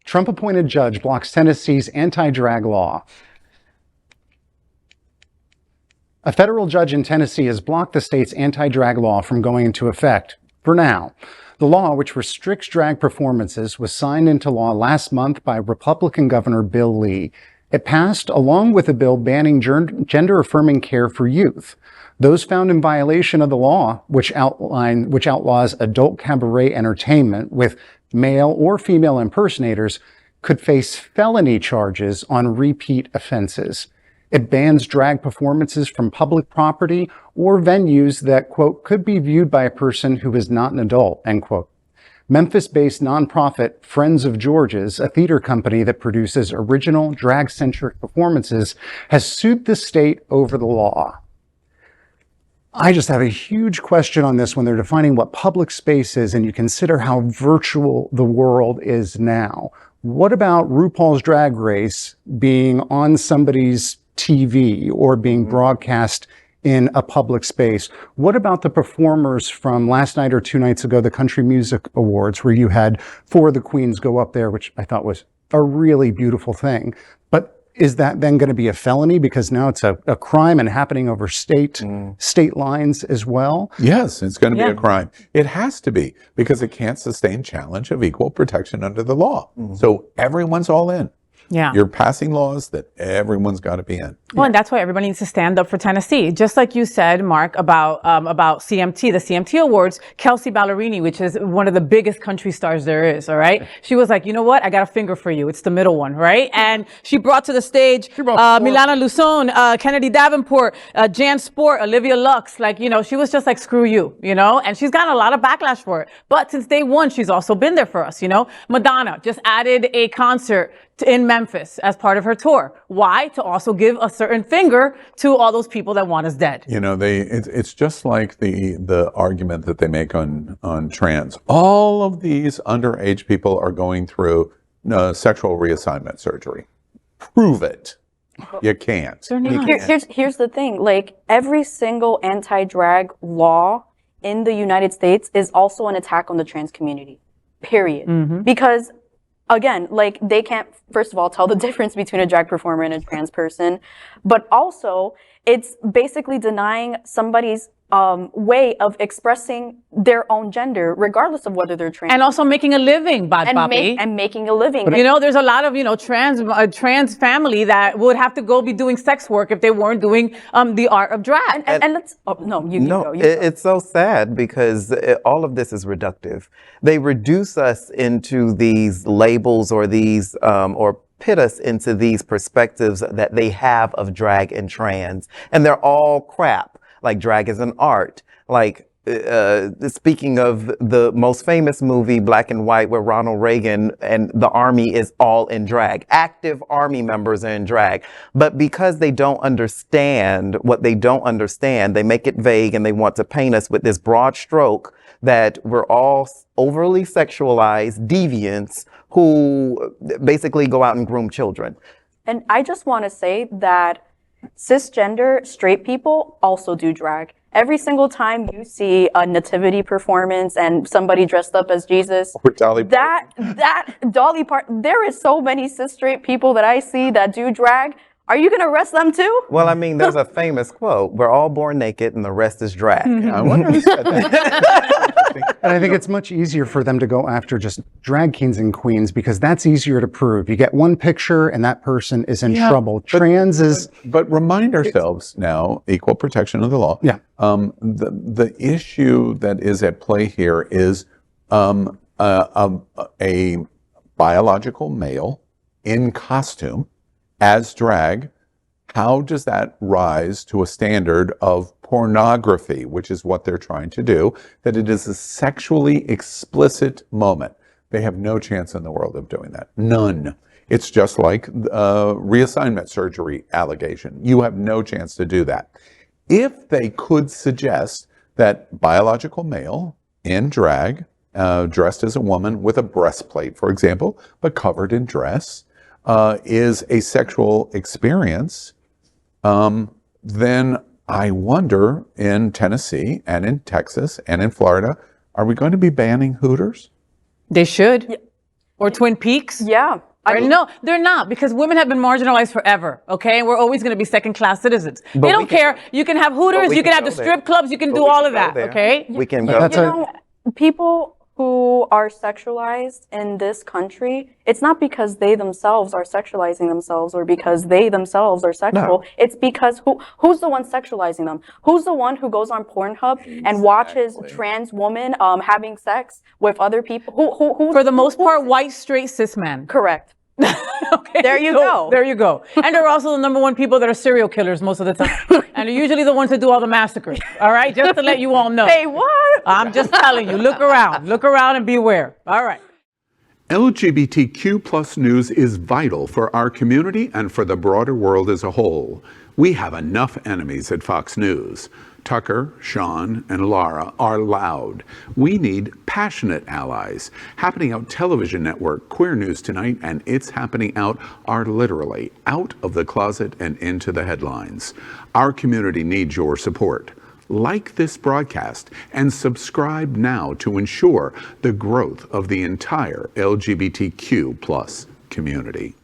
Trump-appointed judge blocks Tennessee's anti-drag law. A federal judge in Tennessee has blocked the state's anti-drag law from going into effect for now. The law, which restricts drag performances, was signed into law last month by Republican Governor Bill Lee. It passed along with a bill banning gender-affirming care for youth. Those found in violation of the law, which outlaws adult cabaret entertainment with male or female impersonators, could face felony charges on repeat offenses. It bans drag performances from public property or venues that, quote, could be viewed by a person who is not an adult, end quote. Memphis-based nonprofit Friends of George's, a theater company that produces original drag-centric performances, has sued the state over the law. I just have a huge question on this when they're defining what public space is and you consider how virtual the world is now. What about RuPaul's Drag Race being on somebody's TV or being broadcast in a public space? What about the performers from last night or 2 nights ago, the Country Music Awards, where you had 4 of the queens go up there, which I thought was a really beautiful thing. But is that then going to be a felony because now it's a crime and happening over state lines as well? Yes, it's going to be a crime. It has to be because it can't sustain challenge of equal protection under the law. So everyone's all in. Yeah. You're passing laws that everyone's got to be in. Well, and that's why everybody needs to stand up for Tennessee. Just like you said, Mark, about CMT, the CMT Awards, Kelsey Ballerini, which is one of the biggest country stars there is, all right? She was like, you know what? I got a finger for you. It's the middle one, right? And she brought to the stage Milana Luzon, Kennedy Davenport, Jan Sport, Olivia Lux. Like, you know, she was just like, screw you, you know? And she's gotten a lot of backlash for it. But since day one, she's also been there for us, you know? Madonna just added a concert in Memphis as part of her tour. Why? To also give a certain finger to all those people that want us dead. You know, it's just like the argument that they make on trans. All of these underage people are going through sexual reassignment surgery. Prove it. You can't. Here's the thing. Like, every single anti-drag law in the United States is also an attack on the trans community. Period. Because again, like, they can't, first of all, tell the difference between a drag performer and a trans person, but also it's basically denying somebody's way of expressing their own gender, regardless of whether they're trans. And also making a living, and making a living. But, you know, there's a lot of, you know, trans family that would have to go be doing sex work if they weren't doing the art of drag. And let's, you go. It's so sad because all of this is reductive. They reduce us into these labels or these, or pit us into these perspectives that they have of drag and trans. And they're all crap. Like, drag is an art. Like, speaking of the most famous movie, Black and White, where Ronald Reagan and the army is all in drag. Active army members are in drag. But because they don't understand what they don't understand, they make it vague and they want to paint us with this broad stroke that we're all overly sexualized deviants who basically go out and groom children. And I just want to say that cisgender straight people also do drag. Every single time you see a nativity performance and somebody dressed up as Jesus, or Dolly that Dolly Parton, there is so many cis straight people that I see that do drag. Are you going to arrest them too? Well, I mean, there's a famous quote, we're all born naked and the rest is drag. I wonder who said that. And I think it's much easier for them to go after just drag kings and queens because that's easier to prove. You get one picture and that person is in trouble. Trans is... But remind ourselves now, equal protection of the law. Yeah. The issue that is at play here is a biological male in costume as drag. How does that rise to a standard of pornography, which is what they're trying to do, that it is a sexually explicit moment? They have no chance in the world of doing that. None. It's just like reassignment surgery allegation. You have no chance to do that. If they could suggest that biological male in drag, dressed as a woman with a breastplate, for example, but covered in dress, is a sexual experience, then I wonder, in Tennessee and in Texas and in Florida, are we going to be banning Hooters? They should. or Twin Peaks. Yeah. Right? No, they're not, because women have been marginalized forever, okay? And we're always going to be second-class citizens. They don't care. You can have Hooters, you can have the strip clubs, you can do all of that, okay? We can But go that's there. a- People who are sexualized in this country, it's not because they themselves are sexualizing themselves or because they themselves are sexual. It's because who's the one sexualizing them? Who's the one who goes on Pornhub and watches trans women having sex with other people? Who For the most part, white, straight, cis men. correct. Okay, There you so go. There you go. And they're also the number one people that are serial killers most of the time. And they're usually the ones that do all the massacres. All right? Just to let you all know. Hey, what? I'm just telling you, look around and beware. All right. LGBTQ plus news is vital for our community and for the broader world as a whole. We have enough enemies at Fox News. Tucker, Sean, and Lara are loud. We need passionate allies. Happening Out Television Network, Queer News Tonight, and It's Happening Out are literally out of the closet and into the headlines. Our community needs your support. Like this broadcast and subscribe now to ensure the growth of the entire LGBTQ plus community.